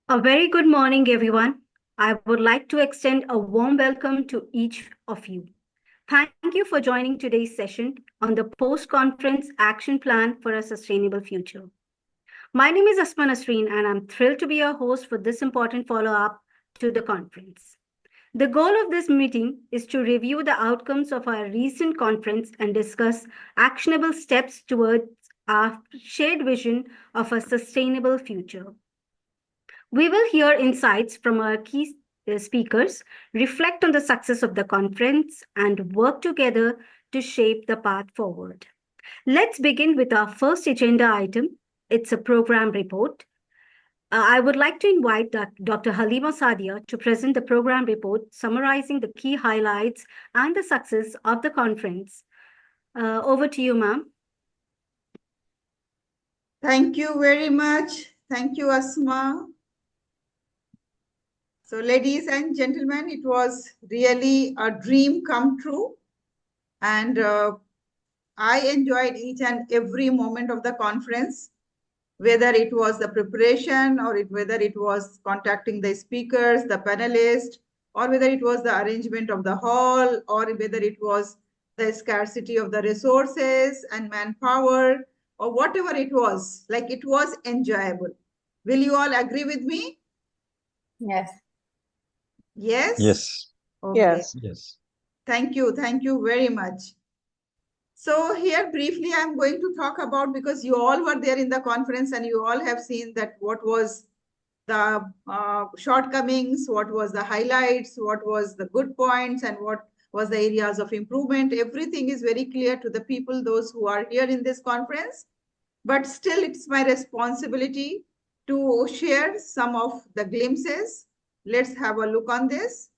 A very good morning, everyone. I would like to extend a warm welcome to each of you. Thank you for joining today's session on the post-conference action plan for a sustainable future. My name is Asma Nasreen, and I'm thrilled to be your host for this important follow-up to the conference. The goal of this meeting is to review the outcomes of our recent conference and discuss actionable steps towards our shared vision of a sustainable future. We will hear insights from our key speakers, reflect on the success of the conference, and work together to shape the path forward. Let's begin with our first agenda item. It's a program report. I would like to invite Dr. Halima Sadia to present the program report summarizing the key highlights and the success of the conference. Over to you, ma'am. Thank you very much. Thank you, Asma. So, ladies and gentlemen, it was really a dream come true. And I enjoyed each and every moment of the conference, whether it was the preparation or whether it was contacting the speakers, the panelists, or whether it was the arrangement of the hall, or whether it was the scarcity of the resources and manpower, or whatever it was, like it was enjoyable. Will you all agree with me? Yes. Yes? Yes. Okay. Yes. Thank you. Thank you very much. So here briefly, I'm going to talk about, because you all were there in the conference and you all have seen that what was the shortcomings, what was the highlights, what was the good points, and what was the areas of improvement. Everything is very clear to the people, those who are here in this conference. But still, it's my responsibility to share some of the glimpses. Let's have a look on this.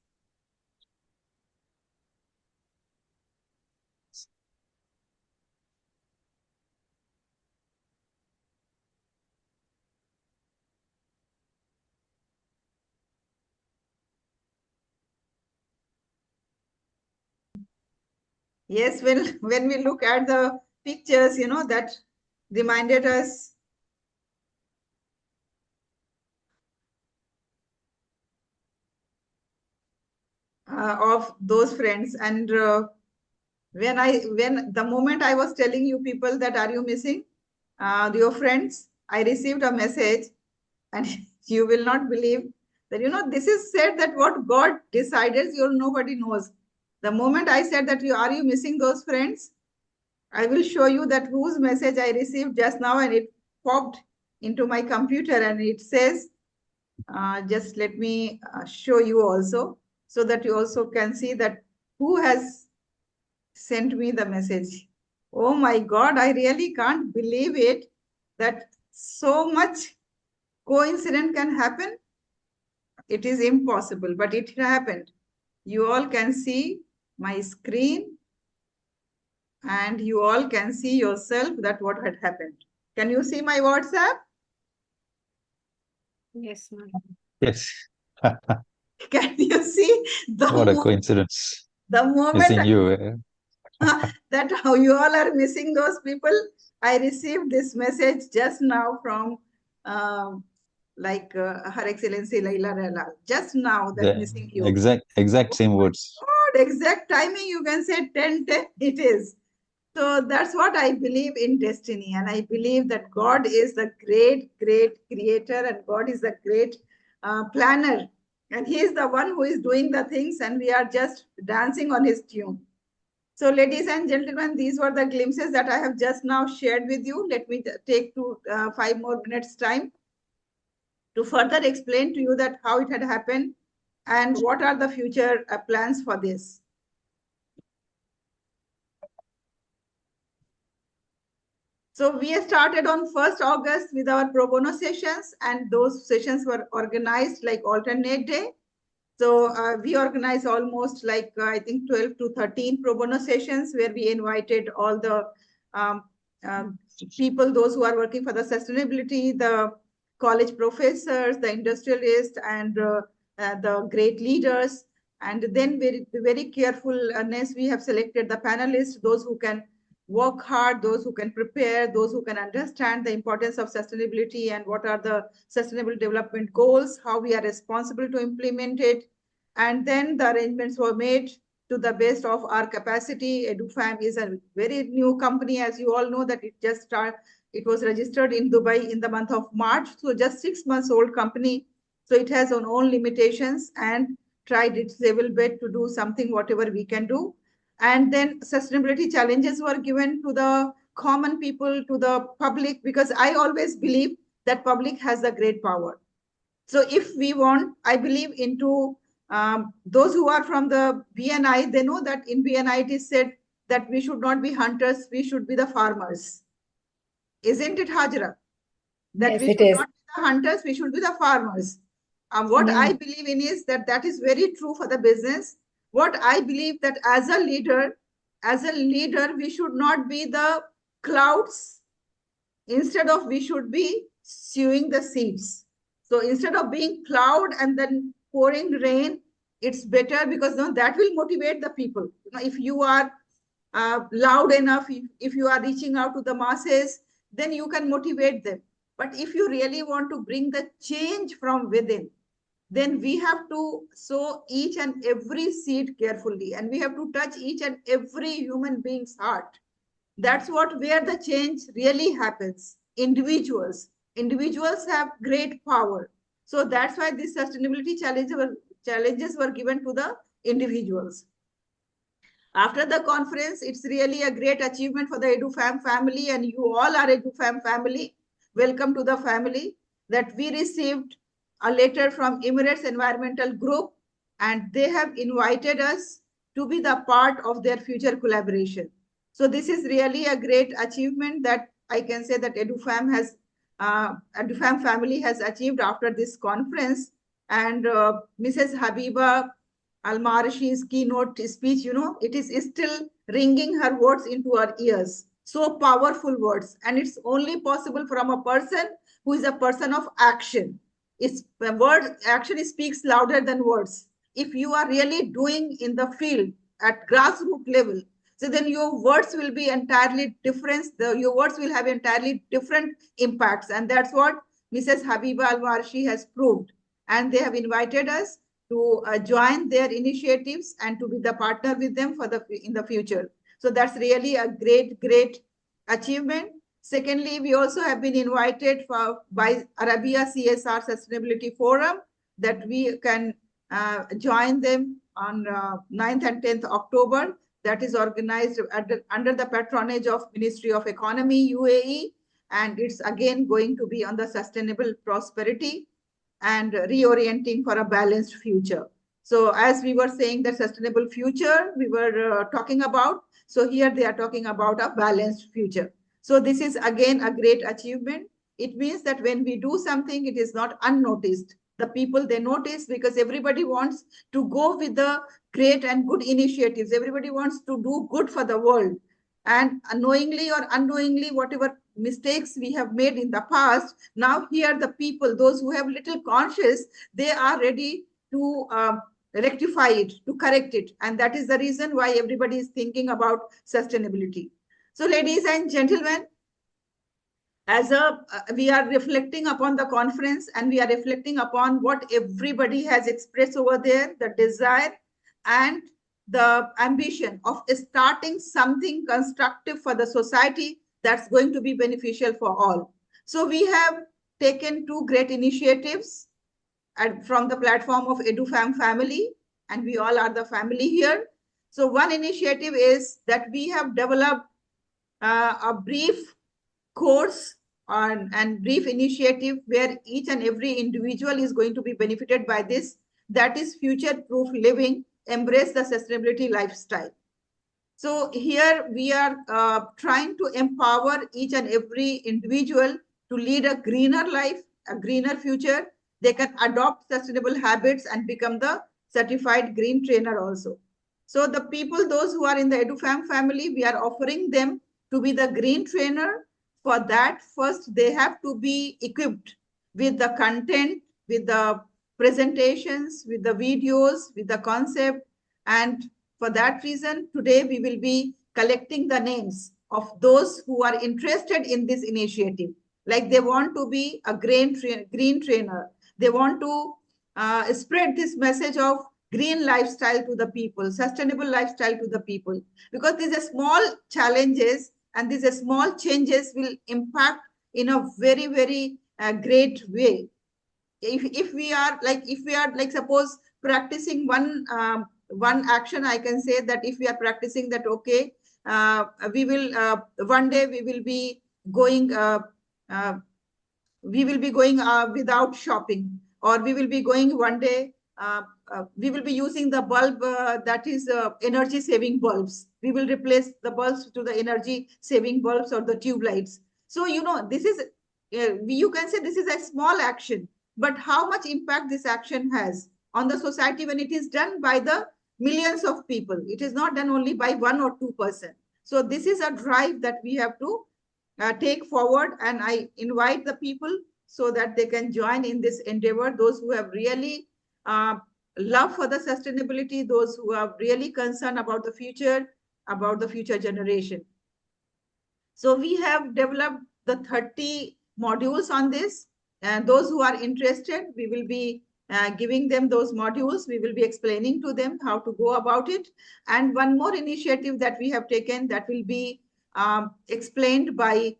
Yes, when we look at the pictures, that reminded us of those friends. And when the moment I was telling you people that are you missing your friends, I received a message, and you will not believe that, this is said that what God decides, nobody knows. The moment I said that are you missing those friends, I will show you that whose message I received just now, and it popped into my computer, and it says, just let me show you also, so that you also can see that who has sent me the message. Oh my God, I really can't believe it, that so much coincidence can happen. It is impossible, but it happened. You all can see my screen, and you all can see yourself that what had happened. Can you see my WhatsApp? Yes, ma'am. Yes. Can you see What a coincidence. the moment Missing you. that how you all are missing those people? I received this message just now from Her Excellency Laila Rela. Just now that missing you. Exact same words. God, exact timing, you can say 10:10 it is. So that's what I believe in destiny. And I believe that God is the great, great creator, and God is the great planner. And he is the one who is doing the things, and we are just dancing on his tune. So ladies and gentlemen, these were the glimpses that I have just now shared with you. Let me take 5 more minutes time to further explain to you that how it had happened and what are the future plans for this. So we started on 1st August with our pro bono sessions, and those sessions were organized like alternate day. So we organized almost I think 12 to 13 pro bono sessions, where we invited all the people, those who are working for the sustainability, the college professors, the industrialists, and the great leaders. And then very carefulness, we have selected the panelists, those who can work hard, those who can prepare, those who can understand the importance of sustainability and what are the sustainable development goals, how we are responsible to implement it. And then the arrangements were made to the best of our capacity. EduFam is a very new company, as you all know, that it just started. It was registered in Dubai in the month of March, so just 6 months old company. So it has its own limitations and tried its level best to do something, whatever we can do. And then sustainability challenges were given to the common people, to the public, because I always believe that public has the great power. So if we want, I believe into those who are from the BNI, they know that in BNI it is said that we should not be hunters, we should be the farmers. Isn't it, Hajra? That Yes, we it should is. not be the hunters, we should be the farmers. What I believe in is that that is very true for the business. What I believe that as a leader, we should not be the clouds. Instead of, we should be sowing the seeds. So instead of being cloud and then pouring rain, it's better, because no, that will motivate the people. If you are loud enough, if you are reaching out to the masses, then you can motivate them. But if you really want to bring the change from within, then we have to sow each and every seed carefully, and we have to touch each and every human being's heart. That's where the change really happens. Individuals have great power. So that's why these sustainability challenges were given to the individuals. After the conference, it's really a great achievement for the EduFam family, and you all are EduFam family. Welcome to the family. That we received a letter from Emirates Environmental Group, and they have invited us to be the part of their future collaboration. So this is really a great achievement that I can say that EduFam family has achieved after this conference. And Mrs. Habiba Al-Marshi's keynote speech, it is still ringing her words into our ears. So powerful words. And it's only possible from a person who is a person of action. Action speaks louder than words. If you are really doing in the field at grassroots level, so then your words will be entirely different. Your words will have entirely different impacts. And that's what Mrs. Habiba Al-Marshi has proved. And they have invited us to join their initiatives and to be the partner with them in the future. So that's really a great achievement. Secondly, we also have been invited by Arabia CSR Sustainability Forum, that we can join them on 9th and 10th October. That is organized under the patronage of Ministry of Economy, UAE. And it's again going to be on the sustainable prosperity and reorienting for a balanced future. So as we were saying, the sustainable future we were talking about. So here they are talking about a balanced future. So this is again a great achievement. It means that when we do something, it is not unnoticed. The people, they notice, because everybody wants to go with the great and good initiatives. Everybody wants to do good for the world. And knowingly or unknowingly, whatever mistakes we have made in the past, now here the people, those who have little conscience, they are ready to rectify it, to correct it. And that is the reason why everybody is thinking about sustainability. So ladies and gentlemen, as we are reflecting upon the conference, and we are reflecting upon what everybody has expressed over there, the desire and the ambition of starting something constructive for the society that's going to be beneficial for all. So we have taken two great initiatives from the platform of EduFam family, and we all are the family here. So one initiative is that we have developed a brief course and brief initiative where each and every individual is going to be benefited by this. That is future-proof living, embrace the sustainability lifestyle. So here we are trying to empower each and every individual to lead a greener life, a greener future. They can adopt sustainable habits and become the certified green trainer also. So the people, those who are in the EduFam family, we are offering them to be the green trainer. For that, first they have to be equipped with the content, with the presentations, with the videos, with the concept. And for that reason, today we will be collecting the names of those who are interested in this initiative. Like they want to be a green trainer. They want to spread this message of green lifestyle to the people, sustainable lifestyle to the people. Because these are small challenges and these are small changes will impact in a very, very great way. If we are like suppose practicing one action, I can say that if we are practicing that, okay, we will one day we will be going uh, without shopping, or we will be going one day, we will be using the bulb that is energy saving bulbs. We will replace the bulbs to the energy saving bulbs or the tube lights. So this is you can say this is a small action, but how much impact this action has on the society when it is done by the millions of people. It is not done only by 1 or 2%. So this is a drive that we have to take forward, and I invite the people so that they can join in this endeavor. Those who have really love for the sustainability, those who are really concerned about the future generation. So we have developed the 30 modules on this, and those who are interested, we will be giving them those modules. We will be explaining to them how to go about it. And one more initiative that we have taken that will be explained by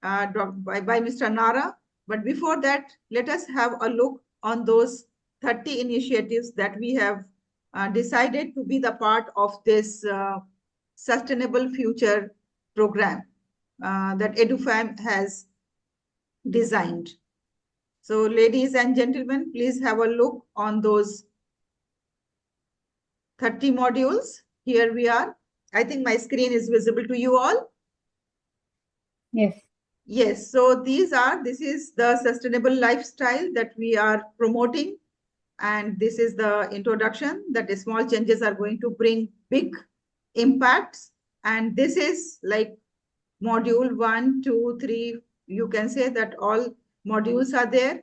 Mr. Nara. But before that, let us have a look on those 30 initiatives that we have decided to be the part of this Sustainable Future program that EduFam has designed. So ladies and gentlemen, please have a look on those 30 modules. Here we are. I think my screen is visible to you all. Yes. Yes, so this is the sustainable lifestyle that we are promoting. And this is the introduction that the small changes are going to bring big impacts. And this is like module 1, 2, 3. You can say that all modules are there.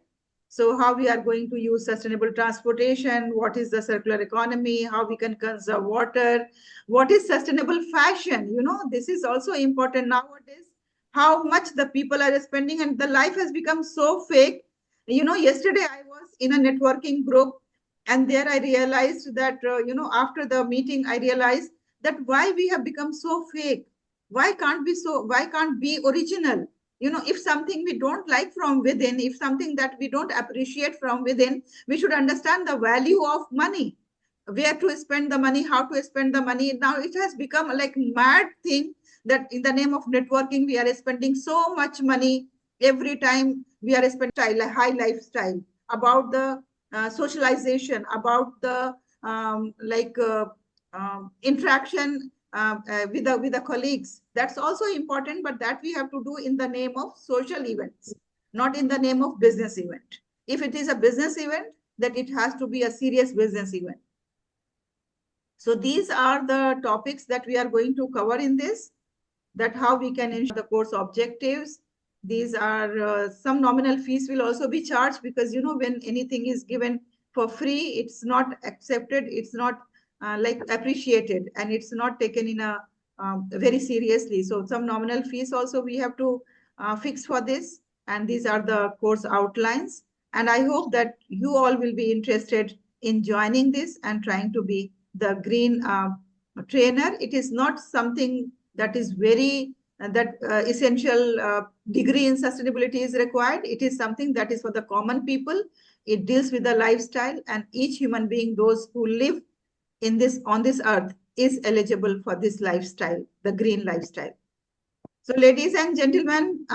So how we are going to use sustainable transportation, what is the circular economy, how we can conserve water, what is sustainable fashion. This is also important nowadays, how much the people are spending, and the life has become so fake. Yesterday I was in a networking group, and there I realized that, after the meeting, I realized that why we have become so fake. Why can't be original? If something we don't like from within, if something that we don't appreciate from within, we should understand the value of money, where to spend the money, how to spend the money. Now it has become like mad thing that in the name of networking, we are spending so much money every time we are spending a high lifestyle, about the socialization, about the interaction with the colleagues. That's also important, but that we have to do in the name of social events, not in the name of business event. If it is a business event, that it has to be a serious business event. So these are the topics that we are going to cover in this, that how we can ensure the course objectives. These are some nominal fees will also be charged, because when anything is given for free, it's not accepted, it's not appreciated, and it's not taken in a very seriously. So some nominal fees also we have to fix for this, and these are the course outlines. And I hope that you all will be interested in joining this and trying to be the green trainer. It is not something that is very essential degree in sustainability is required. It is something that is for the common people. It deals with the lifestyle, and each human being, those who live on this earth, is eligible for this lifestyle, the green lifestyle. So ladies and gentlemen,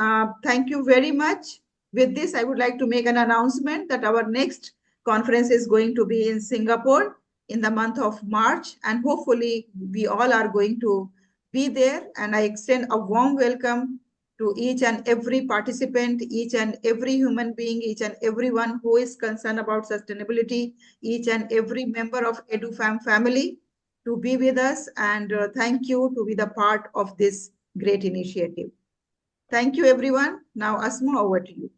thank you very much. With this, I would like to make an announcement that our next conference is going to be in Singapore in the month of March, and hopefully we all are going to be there. And I extend a warm welcome to each and every participant, each and every human being, each and everyone who is concerned about sustainability, each and every member of EduFam family to be with us, and thank you to be the part of this great initiative. Thank you, everyone. Now, Asma, over to you.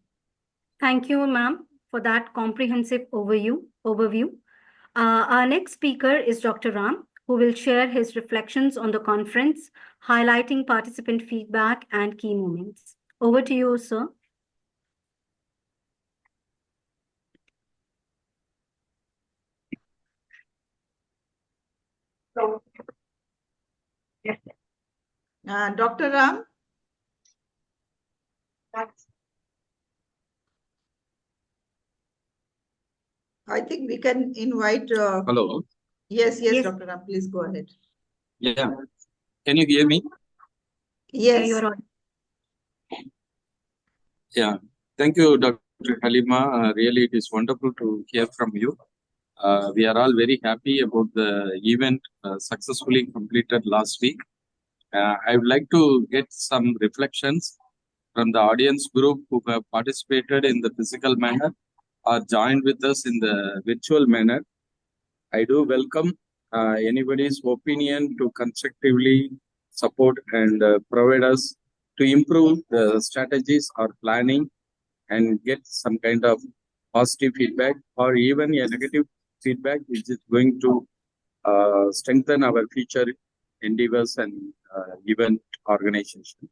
Thank you, ma'am, for that comprehensive overview. Our next speaker is Dr. Ram, who will share his reflections on the conference, highlighting participant feedback and key moments. Over to you, sir. Dr. Ram? I think we can invite. Hello. Yes, Yes. Dr. Ram, please go ahead. Yeah. Can you hear me? Yes. You're on. Yeah. Thank you, Dr. Halima. Really, it is wonderful to hear from you. We are all very happy about the event successfully completed last week. I would like to get some reflections from the audience group who have participated in the physical manner or joined with us in the virtual manner. I do welcome anybody's opinion to constructively support and provide us to improve the strategies or planning and get some kind of positive feedback or even a negative feedback which is going to strengthen our future endeavors and event organization.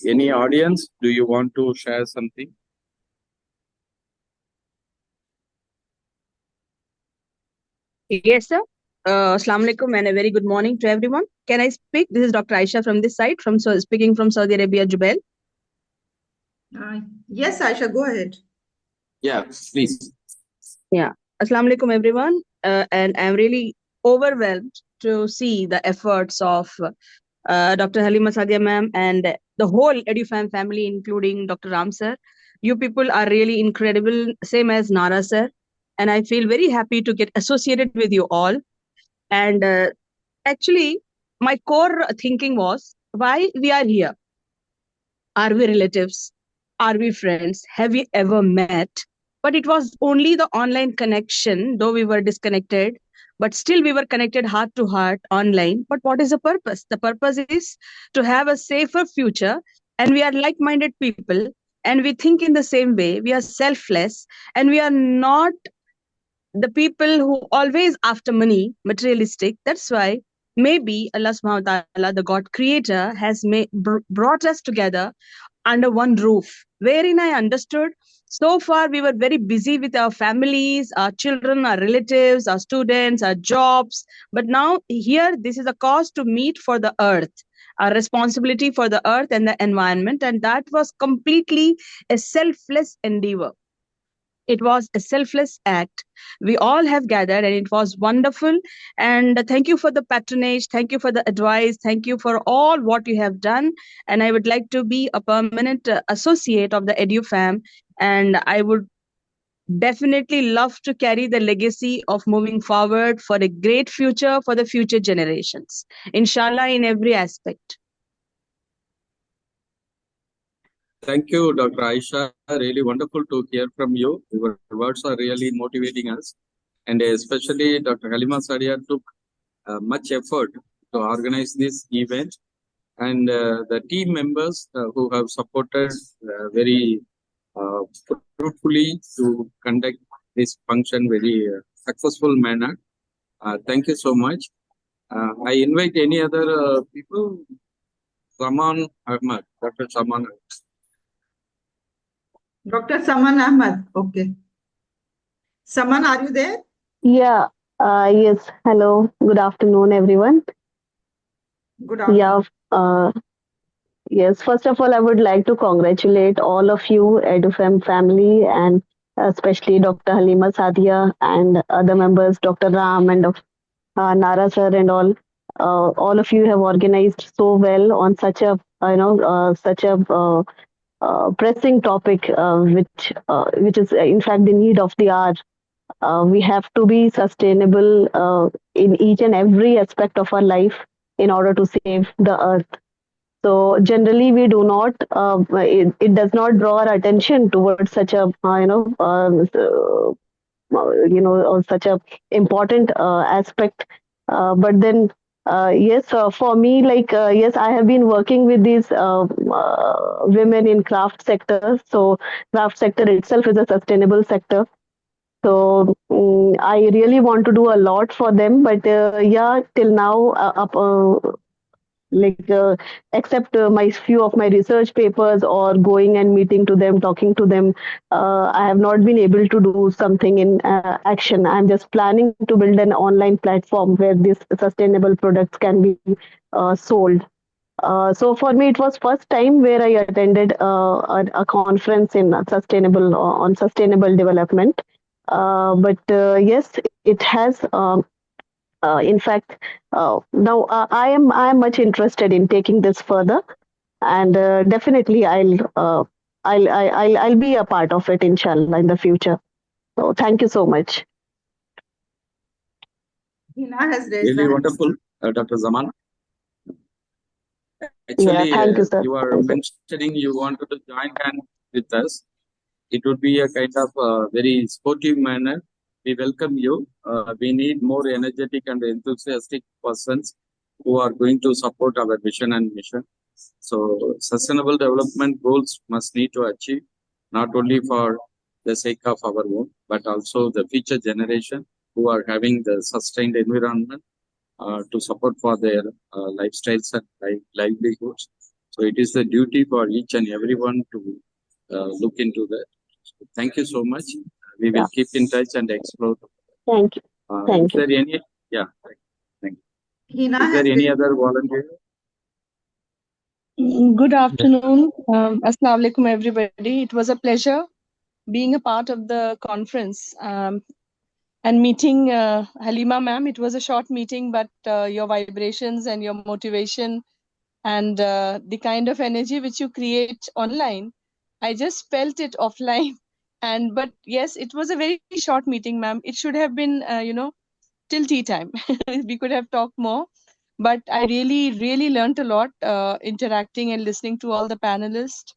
Any audience, do you want to share something? Yes, sir. Assalamu alaikum and a very good morning to everyone. Can I speak? This is Dr. Aisha from this side, speaking from Saudi Arabia, Jubail. Yes, Aisha, go ahead. Yeah, please. Yeah. Assalamu alaikum, everyone. And I'm really overwhelmed to see the efforts of Dr. Halima Sadia ma'am and the whole EduFam family, including Dr. Ram sir. You people are really incredible, same as Nara sir. And I feel very happy to get associated with you all. And actually, my core thinking was why we are here. Are we relatives? Are we friends? Have we ever met? But it was only the online connection, though we were disconnected, but still we were connected heart to heart online. But what is the purpose? The purpose is to have a safer future, and we are like minded people, and we think in the same way. We are selfless, and we are not the people who always after money, materialistic. That's why maybe Allah subhanahu wa ta'ala, the God creator, has brought us together under one roof, wherein I understood so far we were very busy with our families, our children, our relatives, our students, our jobs. But now here, this is a cause to meet for the earth, our responsibility for the earth and the environment. And that was completely a selfless endeavor. It was a selfless act. We all have gathered and it was wonderful. And thank you for the patronage. Thank you for the advice. Thank you for all what you have done. And I would like to be a permanent associate of the EduFam. And I would definitely love to carry the legacy of moving forward for a great future for the future generations. Inshallah, in every aspect. Thank you, Dr. Aisha. Really wonderful to hear from you. Your words are really motivating us. And especially Dr. Halima Sadia took much effort to organize this event. And the team members who have supported very fruitfully to conduct this function very successful manner. Thank you so much. I invite any other people. Saman Ahmad, Dr. Saman Ahmad. Dr. Saman Ahmad. Okay. Saman, are you there? Yeah, yes. Hello. Good afternoon, everyone. Good afternoon. Yeah, yes. First of all, I would like to congratulate all of you, EduFam family, and especially Dr. Halima Sadia and other members, Dr. Ram and Nara sir and all. All of you have organized so well on such a, such a pressing topic, which is in fact the need of the hour. We have to be sustainable in each and every aspect of our life in order to save the earth. So generally, we do not. It does not draw our attention towards such a or such a important aspect. But then, yes, for me, like yes, I have been working with these women in craft sector. So craft sector itself is a sustainable sector. So I really want to do a lot for them, but yeah, till now, like except my few of my research papers or going and meeting to them, talking to them, I have not been able to do something in action. I'm just planning to build an online platform where these sustainable products can be sold. So for me, it was first time where I attended a conference in sustainable on sustainable development. But yes, it has. In fact, now I am much interested in taking this further, and definitely I'll be a part of it, inshallah, in the future. So thank you so much. Hina has raised Really the hand. wonderful, Dr. Zaman. Yeah, Actually, thank you, sir. you are mentioning you wanted to join hand with us. It would be a kind of very sportive manner. We welcome you. We need more energetic and enthusiastic persons who are going to support our vision and mission. So, sustainable development goals must need to achieve not only for the sake of our own, but also the future generation who are having the sustained environment to support for their lifestyles and livelihoods. So, it is the duty for each and everyone to look into that. So thank you so much. We will keep in touch and explore. Thank you. Is Thank you. there any? Yeah. Thank you. Hina Is has there any raised. other volunteer? Good afternoon. Assalamu alaikum, everybody. It was a pleasure being a part of the conference and meeting Halima ma'am. It was a short meeting, but your vibrations and your motivation and the kind of energy which you create online, I just felt it offline. And but yes, it was a very short meeting, ma'am. It should have been, till tea time. We could have talked more, but I really learned a lot interacting and listening to all the panelists,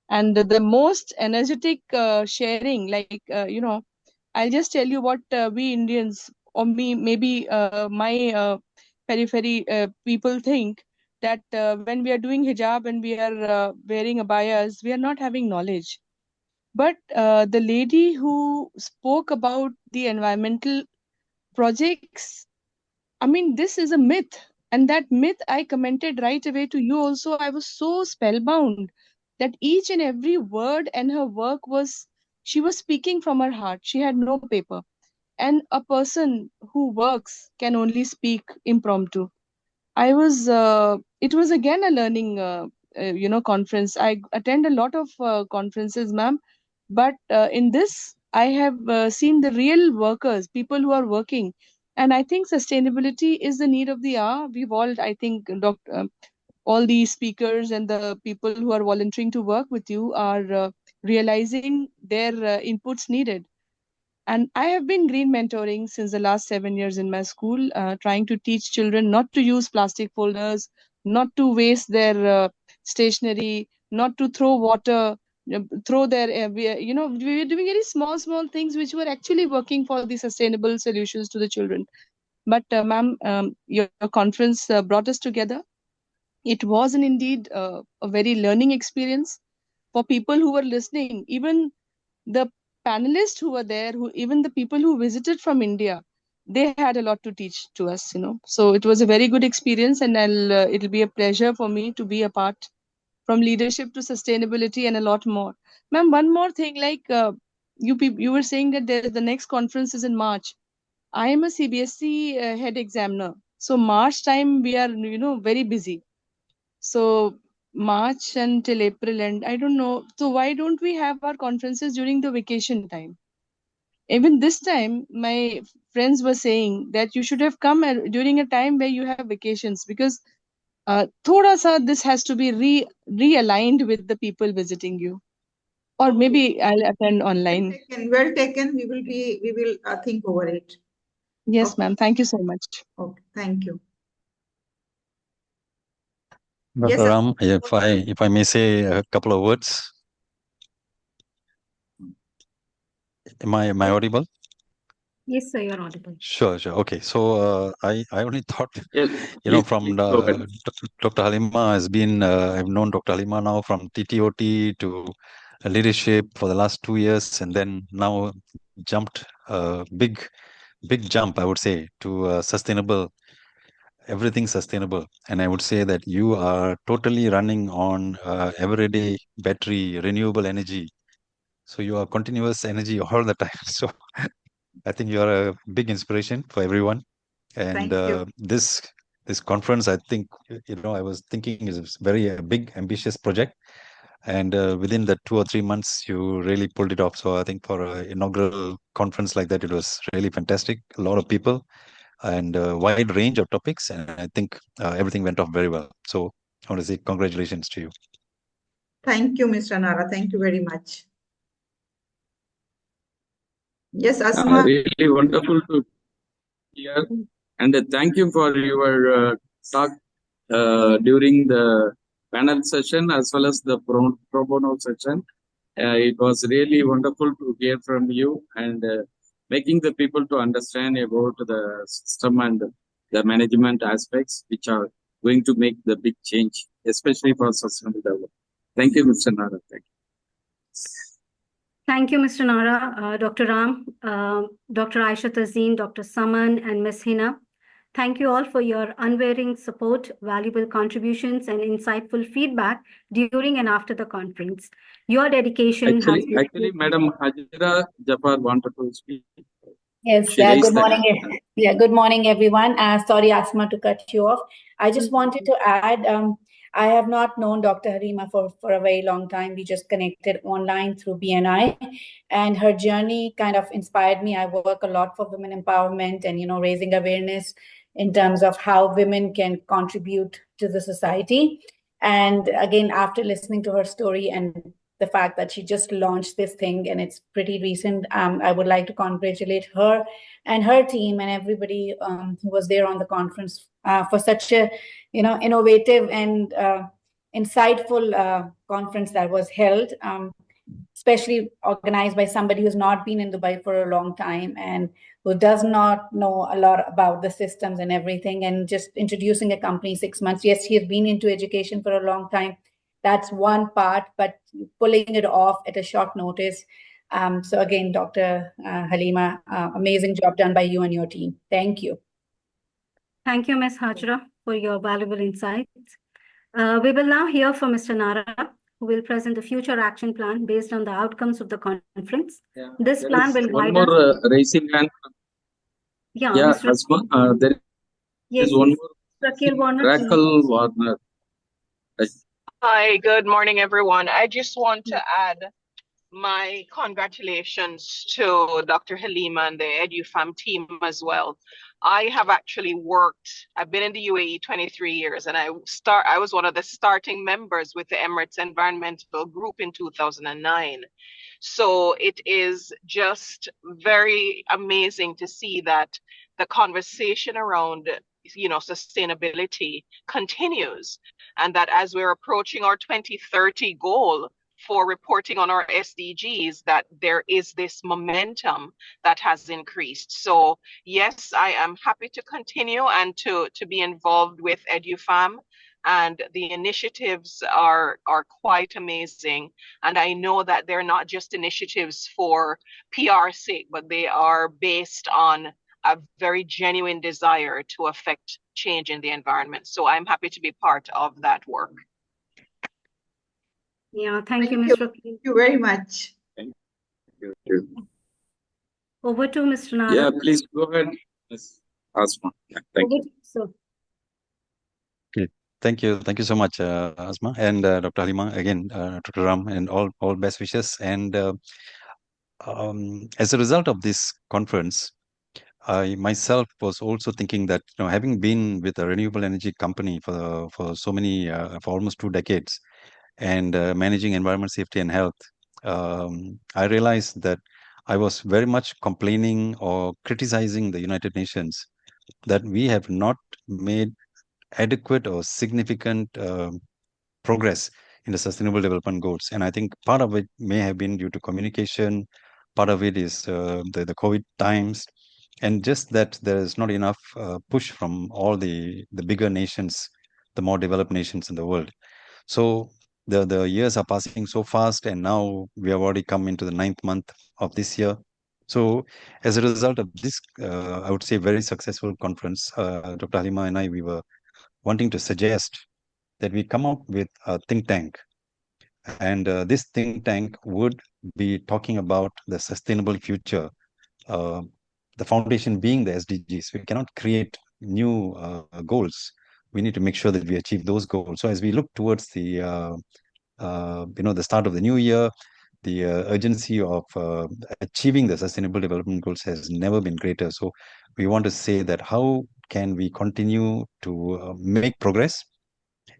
and the most energetic sharing, like I'll just tell you what we Indians, or me, maybe my periphery people think that when we are doing hijab and we are wearing abayas, we are not having knowledge. But the lady who spoke about the environmental projects, I mean, this is a myth. And that myth I commented right away to you also. I was so spellbound that each and every word and her work was, she was speaking from her heart. She had no paper. And a person who works can only speak impromptu. It was again a learning, conference. I attend a lot of conferences, ma'am. But in this, I have seen the real workers, people who are working. And I think sustainability is the need of the hour. We've all, I think, all the speakers and the people who are volunteering to work with you are realizing their inputs needed. And I have been green mentoring since the last 7 years in my school, trying to teach children not to use plastic folders, not to waste their stationery, not to throw water, throw their, we were doing very small things which were actually working for the sustainable solutions to the children. But ma'am, your conference brought us together. It was indeed a very learning experience for people who were listening. Even the panelists who were there, who even the people who visited from India, they had a lot to teach to us, So it was a very good experience, and it'll be a pleasure for me to be a part, from leadership to sustainability and a lot more. Ma'am, one more thing, like you were saying that the next conference is in March. I am a CBSE head examiner, so March time we are very busy. So March until April, and I don't know. So why don't we have our conferences during the vacation time? Even this time, my friends were saying that you should have come during a time where you have vacations, because thoda sa this has to be realigned with the people visiting you. Or maybe I'll attend online. Well taken. We will think over it. Yes, Okay. ma'am. Thank you so much. Okay. Thank you. Dr. Yes, sir. Ram, if I may say a couple of words. Am I audible? Yes, sir, you're audible. Sure. Okay. So I only thought, Yes, from go ahead. Dr. Halima has been, I've known Dr. Halima now from TTOT to leadership for the last 2 years, and then now jumped a big jump, I would say, to sustainable, everything sustainable. And I would say that you are totally running on everyday battery, renewable energy. So you are continuous energy all the time. So I think you are a big inspiration for everyone. And Thank you. this conference, I think, I was thinking is very a big, ambitious project. And within the 2 or 3 months, you really pulled it off. So I think for an inaugural conference like that, it was really fantastic. A lot of people and a wide range of topics. And I think everything went off very well. So I want to say congratulations to you. Thank you, Mr. Nara. Thank you very much. Yes, Asma. Really wonderful to hear. And thank you for your talk during the panel session as well as the pro bono session. It was really wonderful to hear from you and making the people to understand about the system and the management aspects, which are going to make the big change, especially for sustainable development. Thank you, Mr. Nara. Thank you. Thank you, Mr. Nara, Dr. Ram, Dr. Aisha Tazeen, Dr. Saman, and Ms. Hina. Thank you all for your unwavering support, valuable contributions, and insightful feedback during and after the conference. Your dedication has been... Actually, Madam Hajira Jafar wanted to speak. Yes, She raised good the morning. hand. Yeah, good morning, everyone. Sorry, Asma, to cut you off. I just wanted to add, I have not known Dr. Halima for a very long time. We just connected online through BNI, and her journey kind of inspired me. I work a lot for women empowerment and, raising awareness in terms of how women can contribute to the society. And again, after listening to her story and the fact that she just launched this thing and it's pretty recent, I would like to congratulate her and her team and everybody who was there on the conference for such a, innovative and insightful conference that was held, especially organized by somebody who's not been in Dubai for a long time and who does not know a lot about the systems and everything, and just introducing a company 6 months. Yes, he has been into education for a long time. That's one part, but pulling it off at a short notice. So again, Dr. Halima, amazing job done by you and your team. Thank you. Thank you, Ms. Hajra, for your valuable insights. We will now hear from Mr. Nara, who will present the future action plan based on the outcomes of the conference. Yeah, This plan will one guide more us. raising hand. Yeah, Yeah, Mr. Asma, there Yes, is one yes. more. Shakir Warner, please. Rackle Warner. Hi, good morning, everyone. I just want to add my congratulations to Dr. Halima and the EduFam team as well. I have actually I've been in the UAE 23 years, and I was one of the starting members with the Emirates Environmental Group in 2009. So it is just very amazing to see that the conversation around, sustainability continues, and that as we're approaching our 2030 goal for reporting on our SDGs, that there is this momentum that has increased. So yes, I am happy to continue and to be involved with EduFam, and the initiatives are quite amazing. And I know that they're not just initiatives for PR sake, but they are based on a very genuine desire to affect change in the environment. So I'm happy to be part of that work. Yeah, thank you, Thank Ms. you. Rakil. Thank you very much. Thank you. Over to Mr. Nara. Yeah, please go ahead, Ms. Asma. Yeah, thank you. So, Okay. Thank you. Thank you so much, Asma and Dr. Halima. Again, Dr. Ram, and all best wishes. And as a result of this conference, I myself was also thinking that, having been with a renewable energy company for so many for almost 2 decades, and managing environment safety and health, I realized that I was very much complaining or criticizing the United Nations that we have not made adequate or significant progress in the sustainable development goals. And I think part of it may have been due to communication, part of it is the COVID times, and just that there is not enough push from all the bigger nations, the more developed nations in the world. So the years are passing so fast, and now we have already come into the 9th month of this year. So as a result of this, I would say very successful conference, Dr. Halima and I, we were wanting to suggest that we come up with a think tank. And this think tank would be talking about the sustainable future, uh, the foundation being the SDGs. We cannot create new goals. We need to make sure that we achieve those goals. So as we look towards the start of the new year, the urgency of achieving the sustainable development goals has never been greater. So we want to say that how can we continue to make progress?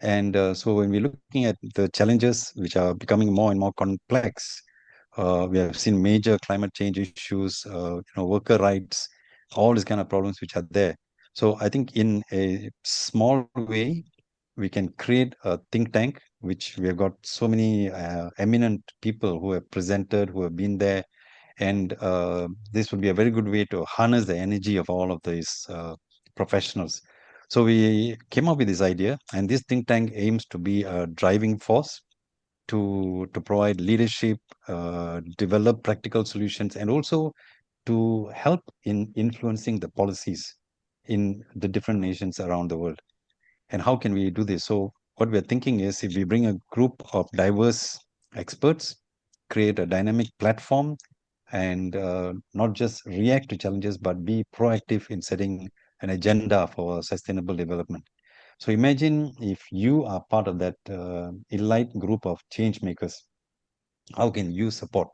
And so when we're looking at the challenges which are becoming more and more complex, we have seen major climate change issues, worker rights, all these kind of problems which are there. So I think in a small way, we can create a think tank, which we have got so many eminent people who have presented, who have been there. And this would be a very good way to harness the energy of all of these professionals. So we came up with this idea, and this think tank aims to be a driving force to provide leadership, develop practical solutions, and also to help in influencing the policies in the different nations around the world. And how can we do this? So what we're thinking is, if we bring a group of diverse experts, create a dynamic platform, and not just react to challenges, but be proactive in setting an agenda for sustainable development. So imagine if you are part of that elite group of change makers, how can you support?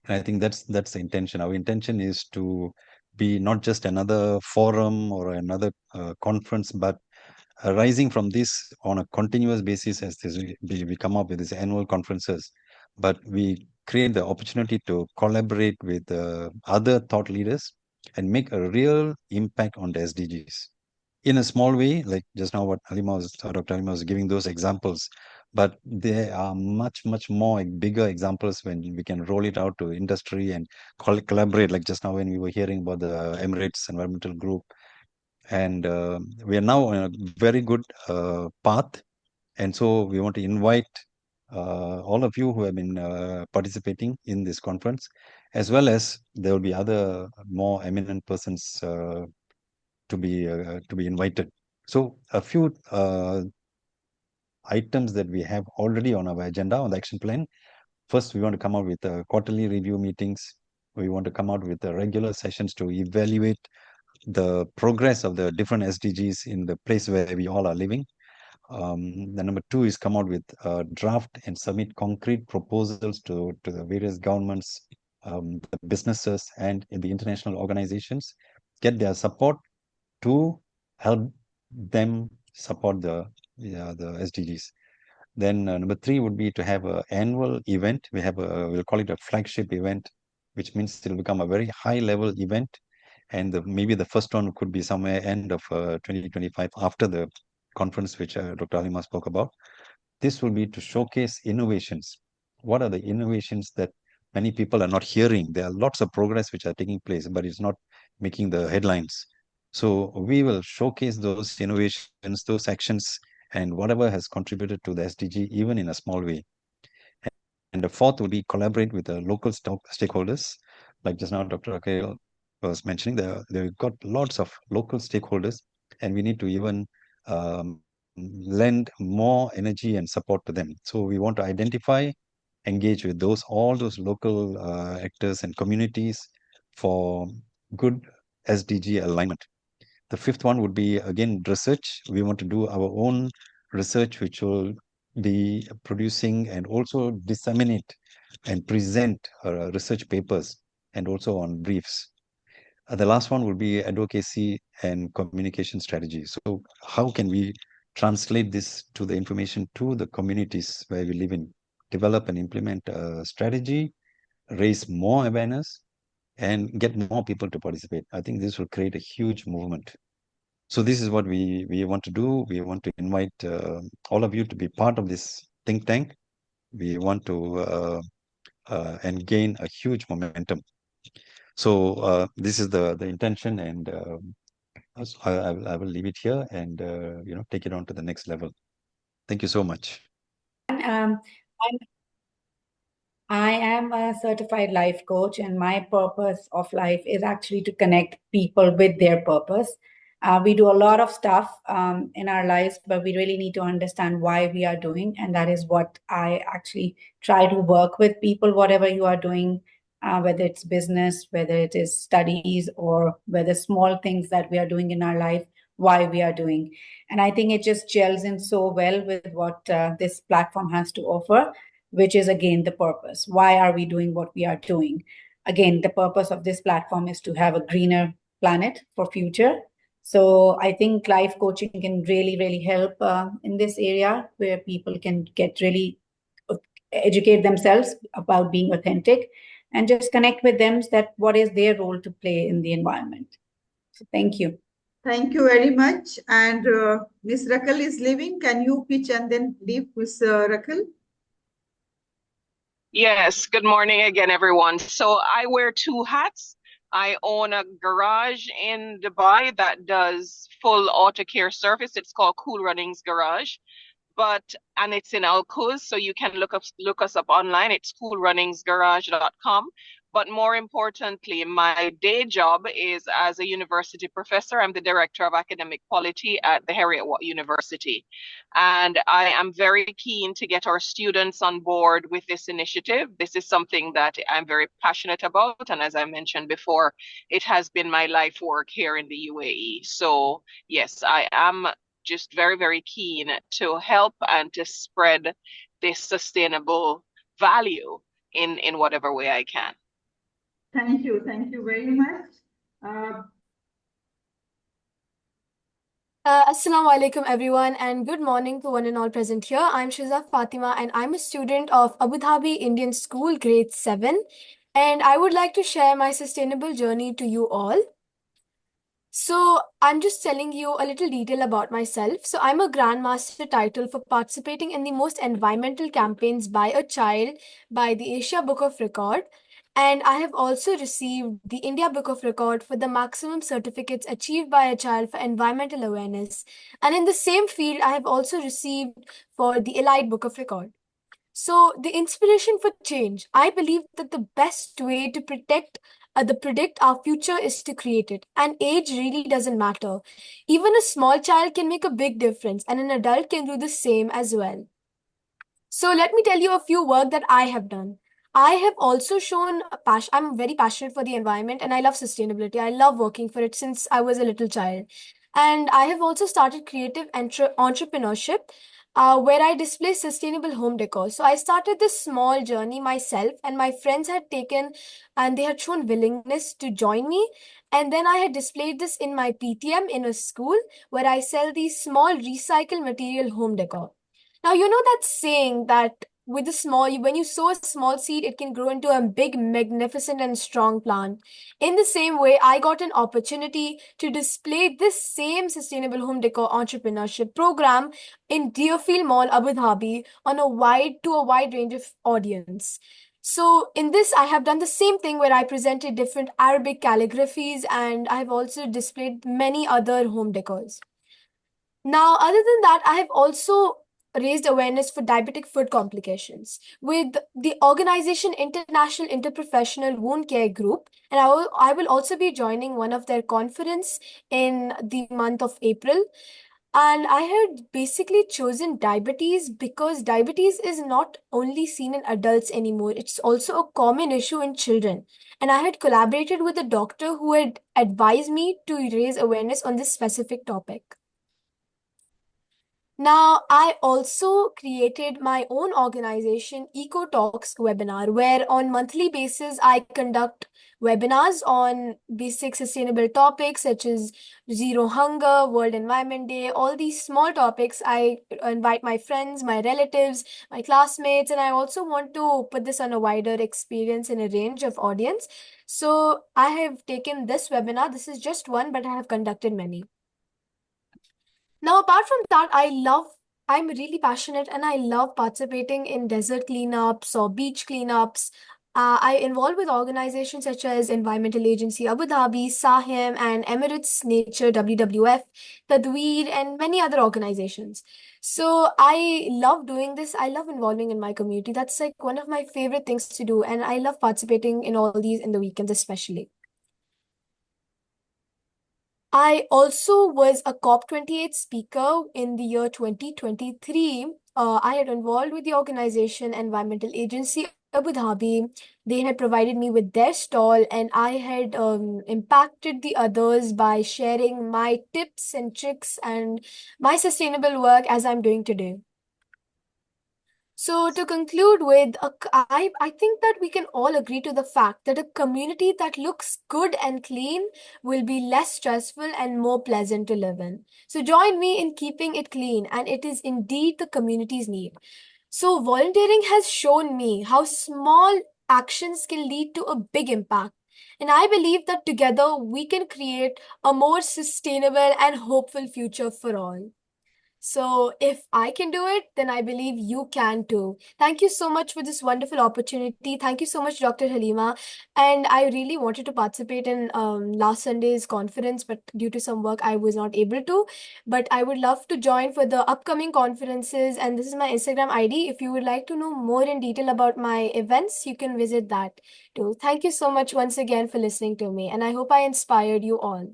And I think that's the intention. Our intention is to be not just another forum or another conference, but arising from this on a continuous basis as we come up with these annual conferences, but we create the opportunity to collaborate with other thought leaders and make a real impact on the SDGs in a small way, like just now what Dr. Halima was giving those examples. But there are much, much more bigger examples when we can roll it out to industry and collaborate, like just now when we were hearing about the Emirates Environmental Group. And we are now on a very good path. And so we want to invite all of you who have been participating in this conference, as well as there will be other more eminent persons to be invited. So a few items that we have already on our agenda on the action plan. First, we want to come out with quarterly review meetings. We want to come out with regular sessions to evaluate the progress of the different SDGs in the place where we all are living. The number two is come out with draft and submit concrete proposals to the various governments, the businesses, and in the international organizations, get their support to help them support the SDGs. Then number three would be to have an annual event. We'll call it a flagship event, which means it'll become a very high level event. And maybe the first one could be somewhere end of 2025 after the conference, which Dr. Halima spoke about. This will be to showcase innovations. What are the innovations that many people are not hearing? There are lots of progress which are taking place, but it's not making the headlines. So we will showcase those innovations, those actions, and whatever has contributed to the SDG, even in a small way. And the fourth would be collaborate with the local stakeholders. Like just now, Dr. Akhil was mentioning, they've got lots of local stakeholders, and we need to even lend more energy and support to them. So we want to identify, engage with all those local actors and communities for good SDG alignment. The fifth one would be, again, research. We want to do our own research, which will be producing and also disseminate and present research papers and also on briefs. The last one would be advocacy and communication strategy. So how can we translate this to the information to the communities where we live in, develop and implement a strategy, raise more awareness, and get more people to participate? I think this will create a huge movement. So this is what we want to do. We want to invite all of you to be part of this think tank. We want to and gain a huge momentum. So this is the intention, and I will leave it here and take it on to the next level. Thank you so much. I'm I am a certified life coach, and my purpose of life is actually to connect people with their purpose. We do a lot of stuff in our lives, but we really need to understand why we are doing. And that is what I actually try to work with people, whatever you are doing, whether it's business, whether it is studies, or whether small things that we are doing in our life, why we are doing. And I think it just gels in so well with what this platform has to offer, which is again the purpose. Why are we doing what we are doing? Again, the purpose of this platform is to have a greener planet for future. So I think life coaching can really, really help in this area where people can get really educate themselves about being authentic and just connect with them that what is their role to play in the environment. So thank you. Thank you very much. And Miss Rakal is leaving. Can you pitch and then leave, Miss Rakal? Yes, good morning again, everyone. So I wear two hats. I own a garage in Dubai that does full auto care service. It's called Cool Runnings Garage. And it's in Al Quoz, so you can look us up online. It's coolrunningsgarage.com. But more importantly, my day job is as a university professor. I'm the director of academic quality at the Heriot-Watt University. And I am very keen to get our students on board with this initiative. This is something that I'm very passionate about. And as I mentioned before, it has been my life work here in the UAE. So yes, I am just very, very keen to help and to spread this sustainable value in whatever way I can. Thank you. Thank you very much. Assalamu alaikum everyone, and good morning to one and all present here. I'm Shiza Fatima and I'm a student of Abu Dhabi Indian School grade 7, and I would like to share my sustainable journey to you all. So I'm just telling you a little detail about myself. So I'm a Grandmaster title for participating in the most environmental campaigns by a child by the Asia Book of Record. And I have also received the India Book of Record for the maximum certificates achieved by a child for environmental awareness. And in the same field, I have also received for the Elite Book of Record. So the inspiration for change, I believe that the best way to predict our future is to create it. And age really doesn't matter. Even a small child can make a big difference, and an adult can do the same as well. So let me tell you a few work that I have done. I have also shown a passion. I'm very passionate for the environment and I love sustainability. I love working for it since I was a little child. And I have also started creative entrepreneurship where I display sustainable home decor. So I started this small journey myself, and my friends had taken and they had shown willingness to join me. And then I had displayed this in my PTM in a school where I sell these small recycled material home decor. Now, you know that saying that with a small, when you sow a small seed, it can grow into a big, magnificent, and strong plant. In the same way, I got an opportunity to display this same sustainable home decor entrepreneurship program in Deerfield Mall, Abu Dhabi, on a wide range of audience. So in this, I have done the same thing where I presented different Arabic calligraphies, and I have also displayed many other home decors. Now, other than that, I have also raised awareness for diabetic foot complications with the organization International Interprofessional Wound Care Group, and I will also be joining one of their conference in the month of April. And I had basically chosen diabetes because diabetes is not only seen in adults anymore, it's also a common issue in children. And I had collaborated with a doctor who had advised me to raise awareness on this specific topic. Now, I also created my own organization, Eco Talks webinar, where on monthly basis I conduct webinars on basic sustainable topics such as zero hunger, World Environment Day, all these small topics. I invite my friends, my relatives, my classmates, and I also want to put this on a wider experience in a range of audience. So I have taken this webinar. This is just one, but I have conducted many. Now, apart from that, I'm really passionate and I love participating in desert cleanups or beach cleanups. I involved with organizations such as Environmental Agency Abu Dhabi, SAHIM, and Emirates Nature WWF, Tadweer, and many other organizations. So I love doing this. I love involving in my community. That's like one of my favorite things to do, and I love participating in all these in the weekends, especially. I also was a COP28 speaker in the year 2023. I had involved with the organization Environmental Agency Abu Dhabi. They had provided me with their stall, and I had impacted the others by sharing my tips and tricks and my sustainable work as I'm doing today. So to conclude with, I think that we can all agree to the fact that a community that looks good and clean will be less stressful and more pleasant to live in. So join me in keeping it clean, and it is indeed the community's need. So volunteering has shown me how small actions can lead to a big impact. And I believe that together we can create a more sustainable and hopeful future for all. So if I can do it, then I believe you can too. Thank you so much for this wonderful opportunity. Thank you so much, Dr. Halima. And I really wanted to participate in last Sunday's conference, but due to some work, I was not able to. But I would love to join for the upcoming conferences. And this is my Instagram ID. If you would like to know more in detail about my events, you can visit that too. Thank you so much once again for listening to me. And I hope I inspired you all.